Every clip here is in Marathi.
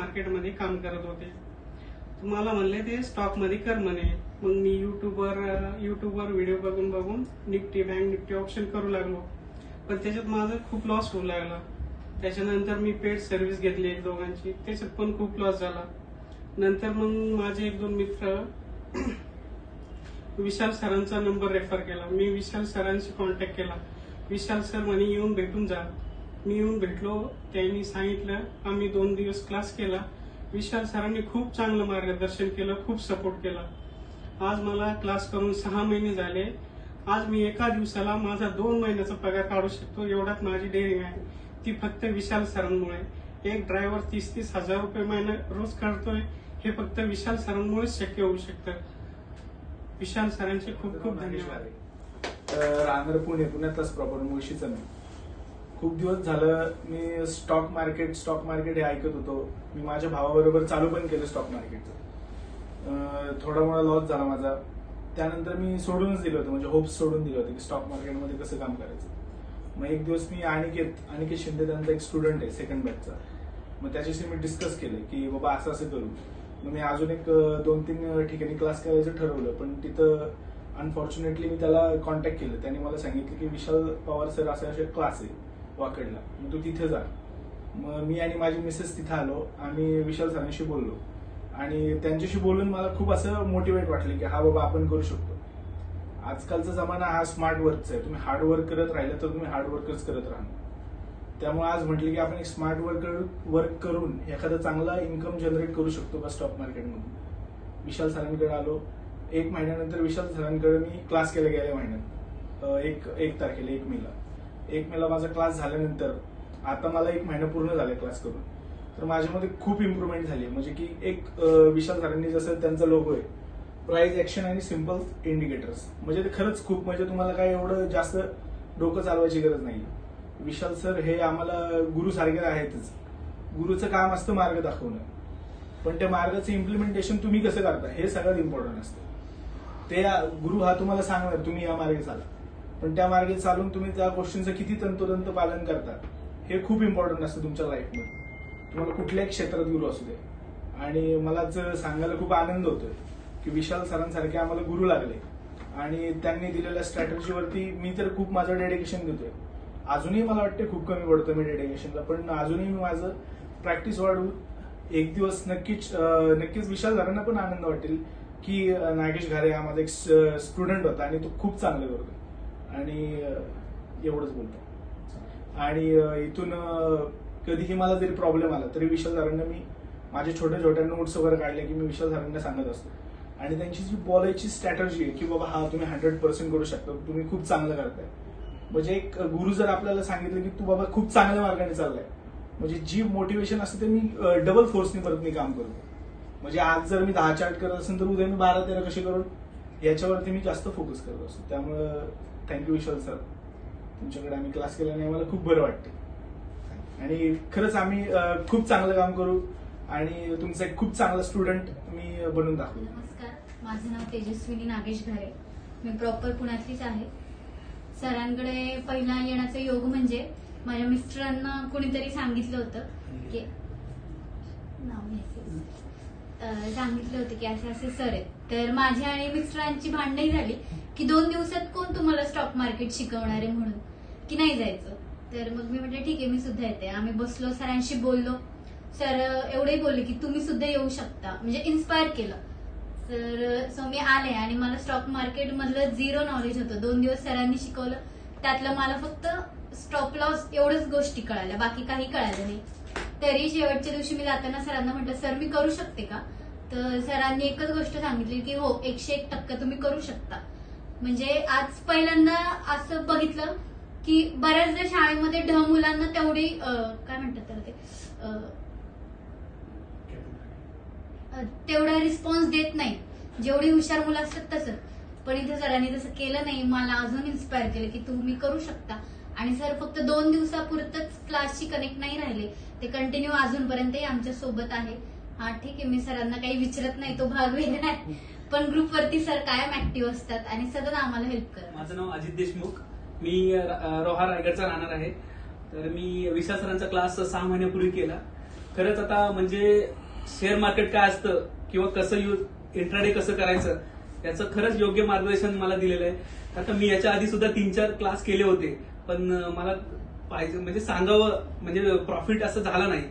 मार्केटमध्ये काम करत होते. मला म्हणले ते स्टॉक मध्ये कर म्हणे. मग मी युट्यूबवर व्हिडिओ बघून निफ्टी बँक निफ्टी ऑप्शन करू लागलो. पण त्याच्यात माझं खूप लॉस होऊ लागला. त्याच्यानंतर मी पेड सर्व्हिस घेतली एक दोघांची, त्याच्यात पण खूप लॉस झाला. नंतर मग माझे एक दोन मित्र विशाल सरांचा नंबर रेफर केला. मी विशाल सरांशी कॉन्टॅक्ट केला. विशाल सर म्हणे येऊन भेटून जा. मी येऊन भेटलो. त्यांनी सांगितलं. आम्ही 2 दिवस क्लास केला. विशाल सरांनी खूप चांगलं मार्गदर्शन केलं, खूप सपोर्ट केला. आज मला क्लास करून 6 महिने झाले. आज मी एका दिवसाला माझा 2 महिन्याचा पगार काढू शकतो, एवढ्यात माझी डेअरिंग आहे. ती फक्त विशाल सरांमुळे. एक ड्रायव्हर 30-30 हजार रुपये महिना रोज काढतोय, हे फक्त विशाल सरांमुळेच शक्य होऊ शकतं. विशाल सरांचे खूप खूप धन्यवाद. राहणार पुण्यातच प्रॉपर, मुळशीचं नाही. खूप दिवस झालं मी स्टॉक मार्केट हे ऐकत होतो. मी माझ्या भावाबरोबर चालू पण केलं स्टॉक मार्केटचं. थोडा मोठा लॉस झाला माझा. त्यानंतर मी सोडूनच दिलं होतं, म्हणजे होप्स सोडून दिलं होतं की स्टॉक मार्केटमध्ये कसं काम करायचं. मग एक दिवस मी अनिकेत शिंदे त्यांचा एक स्टुडंट आहे 2nd बॅचचा, मग त्याच्याशी मी डिस्कस केलं की बाबा असं असं करू. मग मी अजून एक 2-3 ठिकाणी क्लास करायचं ठरवलं. पण तिथं अनफॉर्च्युनेटली मी त्याला कॉन्टॅक्ट केलं. त्यांनी मला सांगितलं की विशाल पवार सर असे क्लास आहे वाकडला, मग तू तिथे जा. मग मी आणि माझी मिसेस तिथे आलो. आम्ही विशाल सरांशी बोललो आणि त्यांच्याशी बोलून मला खूप असं मोटिवेट वाटलं की हा बाबा आपण करू शकतो. आजकालचा जमाना हा स्मार्ट वर्कचा आहे. तुम्ही हार्ड वर्क करत राहिलं तर तुम्ही हार्ड वर्कच करत राहणार. त्यामुळे आज म्हटलं की आपण एक स्मार्ट वर्क करून एखादा चांगला इन्कम जनरेट करू शकतो का स्टॉक मार्केटमधून. विशाल सरांकडे आलो. 1 महिन्यानंतर विशाल सरांकडे मी क्लास केला गेल्या महिन्यात 1 तारखेला 1 मेला माझा क्लास झाल्यानंतर आता मला 1 महिना पूर्ण झाला क्लास करून. तर माझ्यामध्ये खूप इम्प्रुव्हमेंट झाली. म्हणजे की एक विशाल सरांनी जसं त्यांचा लोगो आहे प्राइस ऍक्शन आणि सिम्पल इंडिकेटर्स, म्हणजे ते खरंच खूप, म्हणजे तुम्हाला काय एवढं जास्त डोकं चालवायची गरज नाही. विशाल सर हे आम्हाला गुरु सारखे आहेतच. गुरुचं काम असतं मार्ग दाखवणं, पण त्या मार्गाचं इम्प्लिमेंटेशन तुम्ही कसं करता हे सगळ्यात इम्पॉर्टंट असतं. ते गुरु हा तुम्हाला सांगणार तुम्ही या मार्गे चाला, पण त्या मार्गे चालून तुम्ही त्या गोष्टींचं किती तंतोतंत पालन करता हे खूप इम्पॉर्टंट असतं तुमच्या लाईफमध्ये. तुम्हाला कुठल्याही क्षेत्रात गुरु असू दे. आणि मला सांगायला खूप आनंद होतोय की विशाल सरांसारखे आम्हाला गुरु लागले आणि त्यांनी दिलेल्या स्ट्रॅटेजीवरती मी तर खूप माझं डेडिकेशन देतोय. अजूनही मला वाटतं खूप कमी पडतं मी डेडिकेशनला, पण अजूनही मी माझं प्रॅक्टिस वाढवून एक दिवस नक्कीच विशाल सरांना पण आनंद वाटेल की नागेश घारे हा माझा एक स्टुडंट होता आणि तो खूप चांगलं करतो. आणि एवढंच बोलतो. आणि इथून कधीही मला जरी प्रॉब्लेम आला तरी विशाल सरांना मी माझे छोट्या छोट्या नोट्स वगैरे काढले की मी विशाल सरांना सांगत असतो. आणि त्यांची जी बोलायची स्ट्रॅटेजी आहे की बाबा हा तुम्ही 100% करू शकता, तुम्ही खूप चांगलं करताय. म्हणजे एक गुरु जर आपल्याला सांगितलं की तू बाबा खूप चांगल्या मार्गाने चाललाय, म्हणजे जी मोटिवेशन असते ते मी डबल फोर्सने परत मी काम करतो. म्हणजे आज जर मी 10 चार्ट करत असेल तर उद्या मी 12-13 कसे करून याच्यावरती मी जास्त फोकस करत असतो. त्यामुळं थँक्यू विशाल सर, तुमच्याकडे आम्ही क्लास केल्याने मला खूप बरं वाटतं. आणि खरंच आम्ही खूप चांगलं काम करू आणि तुमचा एक खूप चांगला स्टुडंट मी बनून दाखवू. नमस्कार, माझं नाव तेजस्विनी नागेश घारे. मी प्रॉपर पुण्यातलीच आहे. सरांकडे पहिला येण्याचा योग म्हणजे माझ्या मिस्टरांना कोणीतरी सांगितलं होतं की असे असे सर आहेत. तर माझ्या आणि मिस्टरांची भांडणही झाली की 2 दिवसात कोण तुम्हाला स्टॉक मार्केट शिकवणार आहे म्हणून, की नाही जायचं. तर मग मी म्हटलं ठीक आहे मी सुद्धा येते. आम्ही बसलो, सरांशी बोललो. सर एवढे बोलले की तुम्ही सुद्धा येऊ शकता, म्हणजे इन्स्पायर केलं. सो मी आले आणि मला स्टॉक मार्केट मधलं 0 नॉलेज होतं. 2 दिवस सरांनी शिकवलं. त्यातलं मला फक्त स्टॉप लॉस एवढंच गोष्टी कळाल्या, बाकी काही कळालं नाही. तरी शेवटच्या दिवशी मी जाताना सरांना म्हटलं सर मी करू शकते का. तर सरांनी एकच गोष्ट सांगितली की हो 101% तुम्ही करू शकता. म्हणजे आज पहिल्यांदा असं बघितलं की बऱ्याचदा शाळेमध्ये मुलांना तेवढी काय म्हणतात त्याला ते तेवढा रिस्पॉन्स देत नाही जेवढी हुशार मुलं असतात तसं. पण इथे सरांनी तसं केलं नाही. मला अजून इन्स्पायर केलं की तुम्ही करू शकता. आणि सर फक्त 2 दिवसापुरतच क्लासशी कनेक्ट नाही राहिले, ते कंटिन्यू अजूनपर्यंतही आमच्या सोबत आहे. हा ठीक आहे, मी सरांना काही विचारत नाही, तो भाग वेगळा नाही, पण ग्रुपवरती सर कायम ऍक्टिव्ह असतात आणि सतत आम्हाला हेल्प करतात. माझं नाव अजित देशमुख, मी रोहा रायगडचा राहणार आहे. तर मी विशाल सरांचा क्लास 6 महिन्यापूर्वी केला. खरंच आता म्हणजे शेअर मार्केट काय असतं किंवा कसं इंट्राडे कसं करायचं याचं खरंच योग्य मार्गदर्शन मला दिलेलं आहे. आता मी याच्या आधी सुद्धा 3-4 क्लास केले होते, पण मला पाहिजे म्हणजे सांगावं म्हणजे प्रॉफिट असं झालं नाही.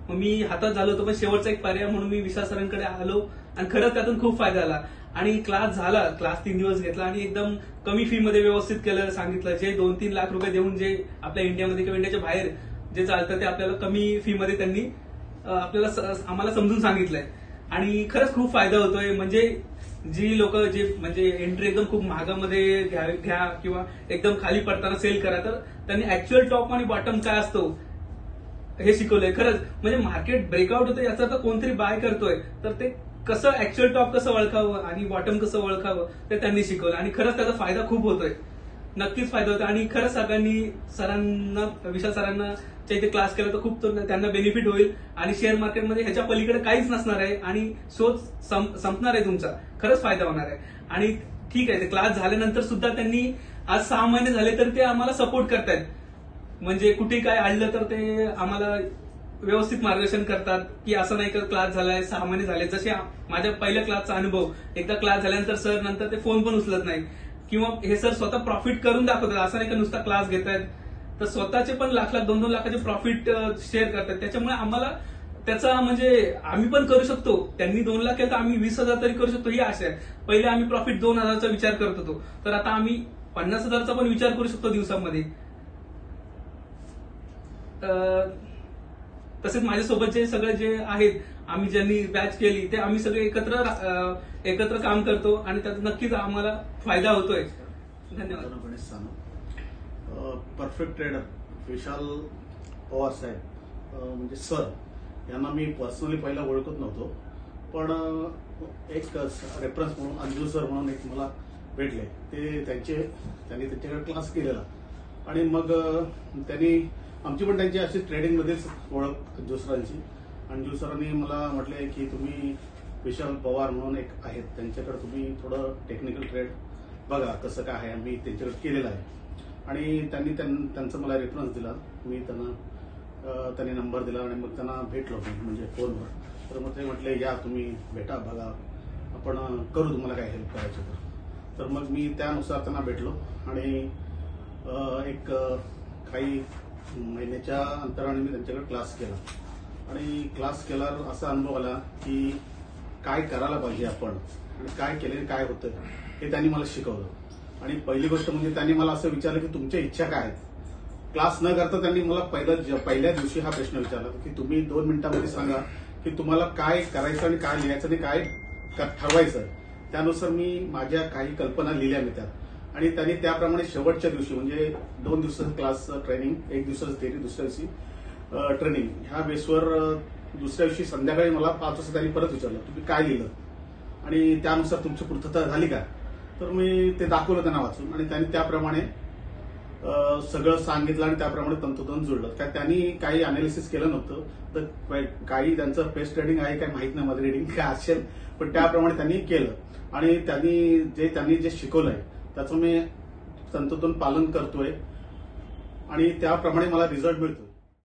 मग मी हातात झालो होतो, पण शेवटचा एक पर्याय म्हणून मी विशाल सरांकडे आलो आणि खरंच त्यातून खूप फायदा झाला. आणि क्लास 3 दिवस घेतला आणि एकदम कमी फी मध्ये व्यवस्थित केलं, सांगितलं. जे 2-3 लाख रुपये देऊन जे आपल्या इंडियामध्ये किंवा इंडियाच्या बाहेर जे चालतं ते आपल्याला कमी फी मध्ये त्यांनी आम्हाला समजून सांगितलंय आणि खरंच खूप फायदा होतोय. म्हणजे जी लोक जे म्हणजे एंट्री एकदम खूप महागामध्ये घ्या किंवा एकदम खाली पडताना सेल करा, तर त्यांनी ऍक्च्युअल टॉप आणि बॉटम काय असतो हे शिकवलंय. खरंच म्हणजे मार्केट ब्रेकआउट होतं याचा तर कोणतरी बाय करतोय, तर ते कसं ऍक्च्युअल टॉप कसं ओळखावं आणि बॉटम कसं ओळखावं ते त्यांनी शिकवलं आणि खरंच त्याचा फायदा खूप होतोय. नक्कीच फायदा होतो आणि खरंच सगळ्यांनी विशाल सरांना इथे क्लास केला तर खूप त्यांना बेनिफिट होईल आणि शेअर मार्केटमध्ये ह्याच्या पलीकडे काहीच नसणार आहे आणि शोध संपणार आहे तुमचा. खरंच फायदा होणार आहे. आणि ठीक आहे, ते क्लास झाल्यानंतर सुद्धा त्यांनी आज 6 महिने झाले तर ते आम्हाला सपोर्ट करतायत. म्हणजे कुठे काय आढळलं तर ते आम्हाला व्यवस्थित मार्गदर्शन करतात की असं नाही का क्लास झालाय 6 महिने झाले. जसे माझ्या पहिल्या क्लासचा अनुभव, एकदा क्लास झाल्यानंतर सर नंतर ते फोन पण उचलत नाही किंवा हे सर स्वतः प्रॉफिट करून दाखवतात. असं नाही का नुसता क्लास घेतायत, तर स्वतःचे पण 1,00,000-2-2 लाखाचे प्रॉफिट शेअर करतात. त्याच्यामुळे आम्हाला त्याचा म्हणजे आम्ही पण करू शकतो. त्यांनी 2 लाख केलं तर आम्ही 20,000 तरी करू शकतो ही आशा आहे. पहिले आम्ही प्रॉफिट 2,000चा विचार करत होतो, तर आता आम्ही 50,000चा पण विचार करू शकतो दिवसामध्ये. तसेच माझ्यासोबत जे सगळे जे आहेत, आम्ही ज्यांनी बॅच केली ते आम्ही सगळे एकत्र काम करतो आणि त्याचा नक्कीच आम्हाला फायदा होतोय. धन्यवाद. परफेक्ट ट्रेडर विशाल पवार साहेब म्हणजे सर यांना मी पर्सनली पहिला ओळखत नव्हतो, पण एक रेफरन्स म्हणून अंजू सर म्हणून एक मला भेटले. त्यांनी त्यांच्याकडे क्लास केलेला आणि मग त्यांनी आमची पण त्यांची अशी ट्रेडिंगमध्येच ओळख अंजू सरांची. अंजू सरांनी मला म्हटले की तुम्ही विशाल पवार म्हणून एक आहेत, त्यांच्याकडे तुम्ही थोडं टेक्निकल ट्रेड बघा कसं काय आहे. मी त्यांच्याकडे केलेलं आहे आणि त्यांचा मला रेफरन्स दिला. मी त्यांनी नंबर दिला आणि मग त्यांना भेटलो म्हणजे फोनवर. तर मग ते म्हटले या तुम्ही भेटा, बघा आपण करू तुम्हाला काय हेल्प करायचं तर मग मी त्यानुसार त्यांना भेटलो आणि एक काही महिन्याच्या अंतराने मी त्यांच्याकडे क्लास केला आणि क्लास केल्यावर असा अनुभव आला की काय करायला पाहिजे आपण आणि काय केल्याने काय होतं हे त्यांनी मला शिकवलं. आणि पहिली गोष्ट म्हणजे त्यांनी मला असं विचारलं की तुमच्या इच्छा काय आहेत. क्लास न करता त्यांनी मला पहिल्या दिवशी हा प्रश्न विचारला की तुम्ही 2 मिनिटांमध्ये सांगा की तुम्हाला काय करायचं आणि काय लिहायचं आणि काय ठरवायचं. त्यानुसार मी माझ्या काही कल्पना लिहिल्या मी त्यात आणि त्यांनी त्याप्रमाणे शेवटच्या दिवशी म्हणजे 2 दिवसाचं क्लास ट्रेनिंग, 1 दिवसाचं थेरी, दुसऱ्या दिवशी ट्रेनिंग, ह्या बेसवर दुसऱ्या दिवशी संध्याकाळी मला 5 वाजता त्यांनी परत विचारलं तुम्ही काय लिहिलं आणि त्यानुसार तुमची पूर्तता झाली का. तर मी ते दाखवलं त्यांना वाचून आणि त्यांनी त्याप्रमाणे सगळं सांगितलं आणि त्याप्रमाणे तंतोतंत जुळलं. काय त्यांनी काही अनालिसिस केलं नव्हतं, तर काही त्यांचं पेस्ट ट्रेडिंग आहे काय माहित नाही, माझं रिडिंग काय असेल, पण त्याप्रमाणे त्यांनी केलं आणि त्यांनी जे शिकवलंय त्याचं मी तंतोतंत पालन करतोय आणि त्याप्रमाणे मला रिझल्ट मिळतो.